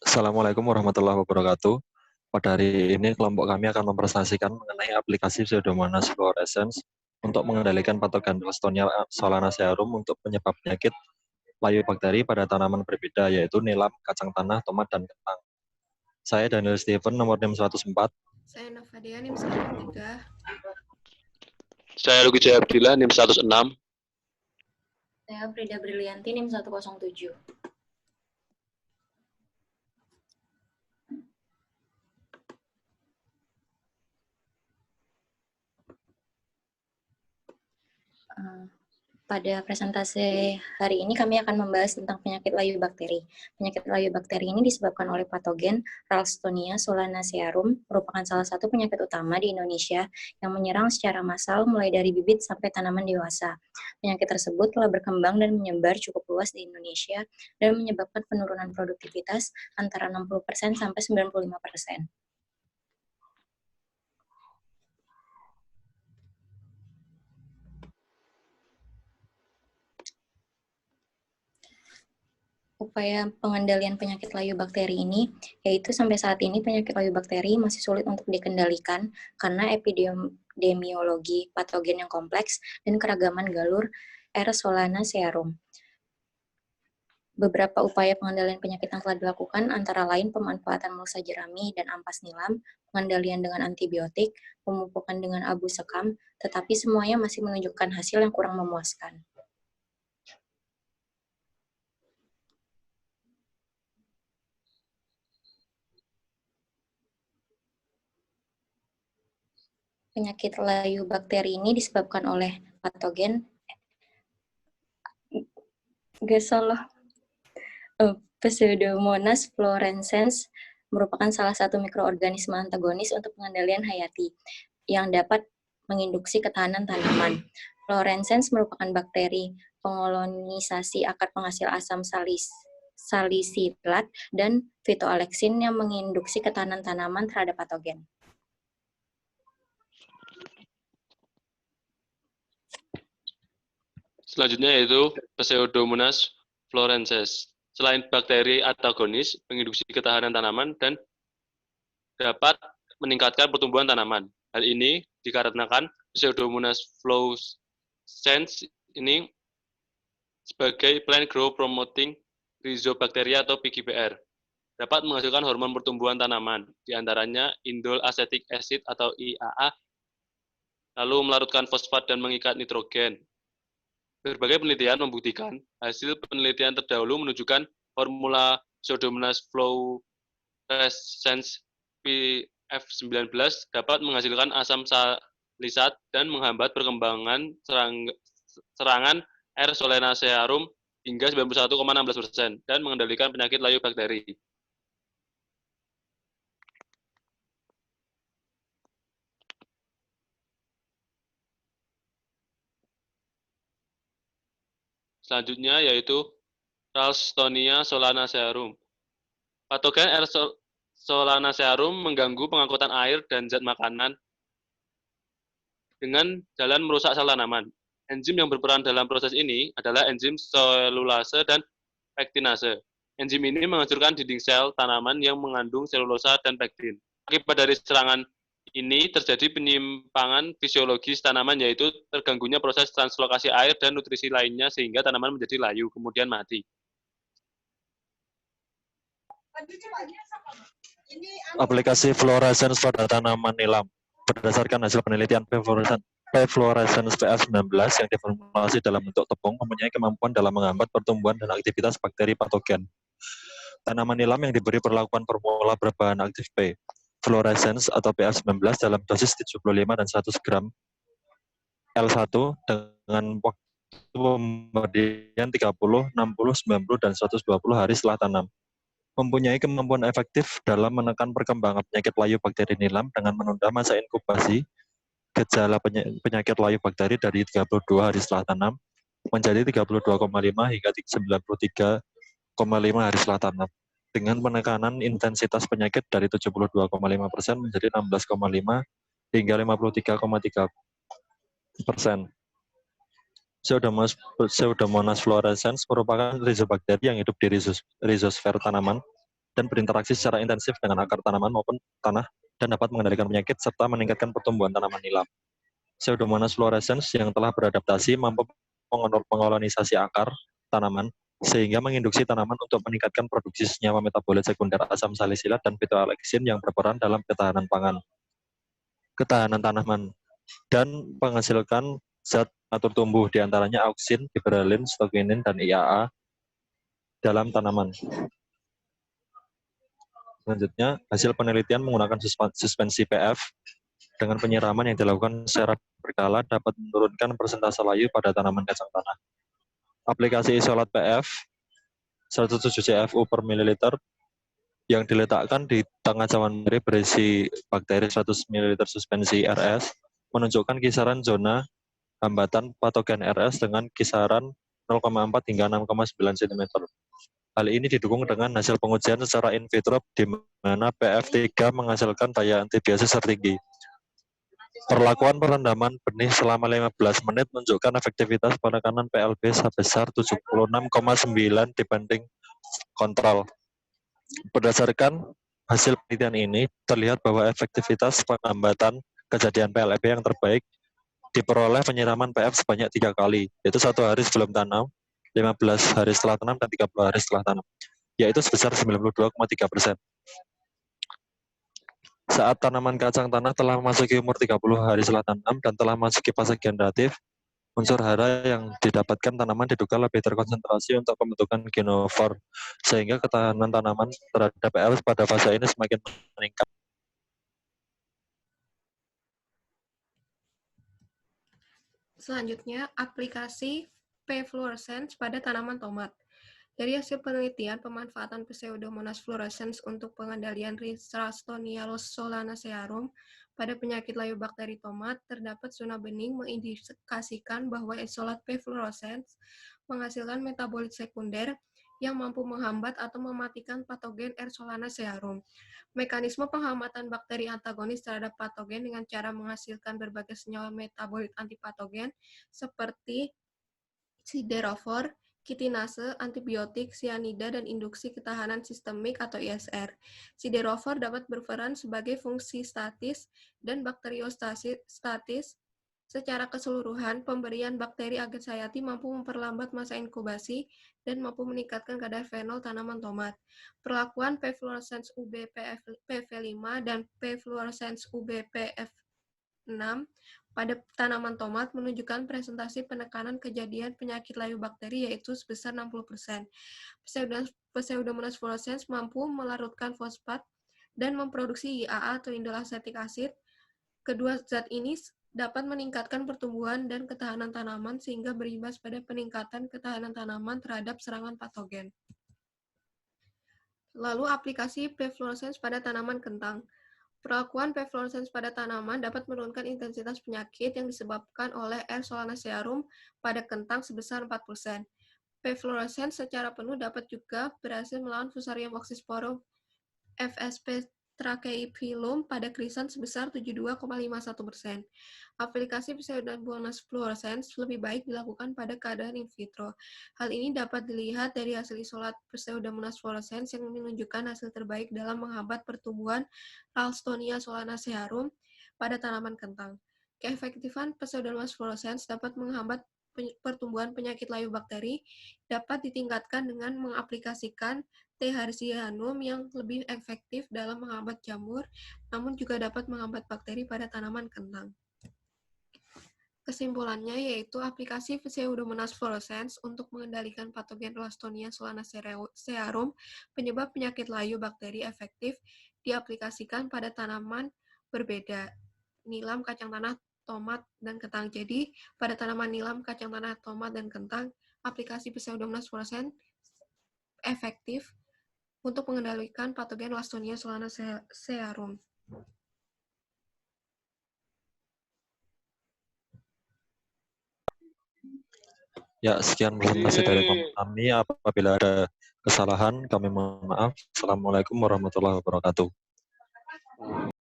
Assalamualaikum warahmatullahi wabarakatuh. Pada hari ini kelompok kami akan mempresentasikan mengenai aplikasi Pseudomonas fluorescens untuk mengendalikan patogen Ralstonia solanacearum untuk penyebab penyakit layu bakteri pada tanaman berbeda, yaitu nilam, kacang tanah, tomat, dan kentang. Saya Daniel Steven, nomor NIM 104. Saya Novadia, NIM 103. Saya Luki Jaya Abdillah, NIM 106. Saya Frida Brilianti, NIM 107. Pada presentasi hari ini kami akan membahas tentang penyakit layu bakteri. Penyakit layu bakteri ini disebabkan oleh patogen Ralstonia solanacearum, merupakan salah satu penyakit utama di Indonesia yang menyerang secara massal mulai dari bibit sampai tanaman dewasa. Penyakit tersebut telah berkembang dan menyebar cukup luas di Indonesia dan menyebabkan penurunan produktivitas antara 60% sampai 95%. Upaya pengendalian penyakit layu bakteri ini, yaitu sampai saat ini penyakit layu bakteri masih sulit untuk dikendalikan karena epidemiologi patogen yang kompleks dan keragaman galur R. solanacearum. Beberapa upaya pengendalian penyakit yang telah dilakukan antara lain pemanfaatan mulsa jerami dan ampas nilam, pengendalian dengan antibiotik, pemupukan dengan abu sekam, tetapi semuanya masih menunjukkan hasil yang kurang memuaskan. Penyakit layu bakteri ini disebabkan oleh patogen Pseudomonas fluorescens, merupakan salah satu mikroorganisme antagonis untuk pengendalian hayati yang dapat menginduksi ketahanan tanaman. Fluorescens merupakan bakteri pengolonisasi akar penghasil asam salisilat dan phytoalexin yang menginduksi ketahanan tanaman terhadap patogen. Selanjutnya yaitu Pseudomonas fluorescens. Selain bakteri antagonis, menginduksi ketahanan tanaman dan dapat meningkatkan pertumbuhan tanaman. Hal ini dikarenakan Pseudomonas fluorescens ini sebagai plant growth promoting rhizobacteria atau PGPR. Dapat menghasilkan hormon pertumbuhan tanaman, diantaranya indol acetic acid atau IAA, lalu melarutkan fosfat dan mengikat nitrogen. Berbagai penelitian membuktikan hasil penelitian terdahulu menunjukkan formula Pseudomonas fluorescens PF19 dapat menghasilkan asam salisat dan menghambat perkembangan serangan R. solanacearum hingga 91,16% dan mengendalikan penyakit layu bakteri. Selanjutnya yaitu Ralstonia solanacearum. Patogen R. solanacearum mengganggu pengangkutan air dan zat makanan dengan jalan merusak sel tanaman. Enzim yang berperan dalam proses ini adalah enzim selulase dan pektinase. Enzim ini menghancurkan dinding sel tanaman yang mengandung selulosa dan pektin. Akibat dari serangan ini terjadi penyimpangan fisiologis tanaman, yaitu terganggunya proses translokasi air dan nutrisi lainnya sehingga tanaman menjadi layu, kemudian mati. Aplikasi fluorescens pada tanaman nilam. Berdasarkan hasil penelitian P-fluorescens PF19 yang diformulasi dalam bentuk tepung mempunyai kemampuan dalam menghambat pertumbuhan dan aktivitas bakteri patogen. Tanaman nilam yang diberi perlakuan formula berbahan aktif P fluorescens atau PF19 dalam dosis 75 dan 100 gram L1 dengan waktu pemberian 30, 60, 90, dan 120 hari setelah tanam. Mempunyai kemampuan efektif dalam menekan perkembangan penyakit layu bakteri nilam dengan menunda masa inkubasi gejala penyakit layu bakteri dari 32 hari setelah tanam menjadi 32,5 hingga 93,5 hari setelah tanam, dengan penekanan intensitas penyakit dari 72,5% menjadi 16,5 hingga 53,3%. Pseudomonas fluorescens merupakan rhizobakteri yang hidup di rhizosfer tanaman dan berinteraksi secara intensif dengan akar tanaman maupun tanah dan dapat mengendalikan penyakit serta meningkatkan pertumbuhan tanaman nilam. Pseudomonas fluorescens yang telah beradaptasi mampu mengkolonisasi akar tanaman sehingga menginduksi tanaman untuk meningkatkan produksi senyawa metabolit sekunder asam salisilat dan phytoalexin yang berperan dalam ketahanan pangan, ketahanan tanaman, dan menghasilkan zat atur tumbuh, diantaranya auksin, giberellin, stokinin, dan IAA dalam tanaman. Selanjutnya, hasil penelitian menggunakan suspensi PF dengan penyiraman yang dilakukan secara berkala dapat menurunkan persentase layu pada tanaman kacang tanah. Aplikasi isolat PF 107 CFU per mililiter yang diletakkan di tengah cawan air berisi bakteri 100 ml suspensi RS menunjukkan kisaran zona hambatan patogen RS dengan kisaran 0,4 hingga 6,9 cm. Hal ini didukung dengan hasil pengujian secara in vitro di mana PF3 menghasilkan daya antibiosis tertinggi. Perlakuan perendaman benih selama 15 menit menunjukkan efektivitas penekanan PLB sebesar 76,9 dibanding kontrol. Berdasarkan hasil penelitian ini, terlihat bahwa efektivitas penghambatan kejadian PLB yang terbaik diperoleh penyiraman PF sebanyak 3 kali, yaitu 1 hari sebelum tanam, 15 hari setelah tanam, dan 30 hari setelah tanam, yaitu sebesar 92,3%. Saat tanaman kacang tanah telah memasuki umur 30 hari setelah tanam dan telah memasuki fase generatif, unsur hara yang didapatkan tanaman diduga lebih terkonsentrasi untuk pembentukan genofor, sehingga ketahanan tanaman terhadap PL pada fase ini semakin meningkat. Selanjutnya, aplikasi P-fluorescens pada tanaman tomat. Dari hasil penelitian, pemanfaatan Pseudomonas fluorescens untuk pengendalian Ralstonia solanacearum pada penyakit layu bakteri tomat, terdapat zona bening mengindikasikan bahwa isolat P-fluorescens menghasilkan metabolit sekunder yang mampu menghambat atau mematikan patogen R. solanacearum. Mekanisme penghambatan bakteri antagonis terhadap patogen dengan cara menghasilkan berbagai senyawa metabolit antipatogen seperti siderofor, kitinase, antibiotik, sianida, dan induksi ketahanan sistemik atau ISR. Siderofor dapat berperan sebagai fungsi statis dan bakteriostatis. Secara keseluruhan, pemberian bakteri agens hayati mampu memperlambat masa inkubasi dan mampu meningkatkan kadar fenol tanaman tomat. Perlakuan P-fluorescens UB-PV5 dan P-fluorescens UB-PF6 pada tanaman tomat menunjukkan presentasi penekanan kejadian penyakit layu bakteri yaitu sebesar 60%. Pseudomonas fluorescens mampu melarutkan fosfat dan memproduksi IAA atau indol acetic acid. Kedua zat ini dapat meningkatkan pertumbuhan dan ketahanan tanaman sehingga berimbas pada peningkatan ketahanan tanaman terhadap serangan patogen. Lalu aplikasi P-fluorescens pada tanaman kentang. Perlakuan P-fluorescens pada tanaman dapat menurunkan intensitas penyakit yang disebabkan oleh R. solanacearum pada kentang sebesar 4%. P-fluorescens secara penuh dapat juga berhasil melawan Fusarium oxysporum FSP tracheiphyllum pada krisan sebesar 72,51%. Aplikasi Pseudomonas fluorescens lebih baik dilakukan pada keadaan in vitro. Hal ini dapat dilihat dari hasil isolat Pseudomonas fluorescens yang menunjukkan hasil terbaik dalam menghambat pertumbuhan Ralstonia solanacearum pada tanaman kentang. Keefektifan Pseudomonas fluorescens dapat menghambat pertumbuhan penyakit layu bakteri dapat ditingkatkan dengan mengaplikasikan T-harzianum yang lebih efektif dalam menghambat jamur, namun juga dapat menghambat bakteri pada tanaman kentang. Kesimpulannya yaitu aplikasi Pseudomonas fluorescens untuk mengendalikan patogen Ralstonia solanacearum penyebab penyakit layu bakteri efektif diaplikasikan pada tanaman berbeda, nilam, kacang tanah, tomat, dan kentang. Jadi, pada tanaman nilam, kacang tanah, tomat, dan kentang, aplikasi Pseudomonas fluorescens efektif untuk mengendalikan patogen Ralstonia solanacearum. Ya, sekian presentasi dari kami. Apabila ada kesalahan, kami mohon maaf. Assalamualaikum warahmatullahi wabarakatuh.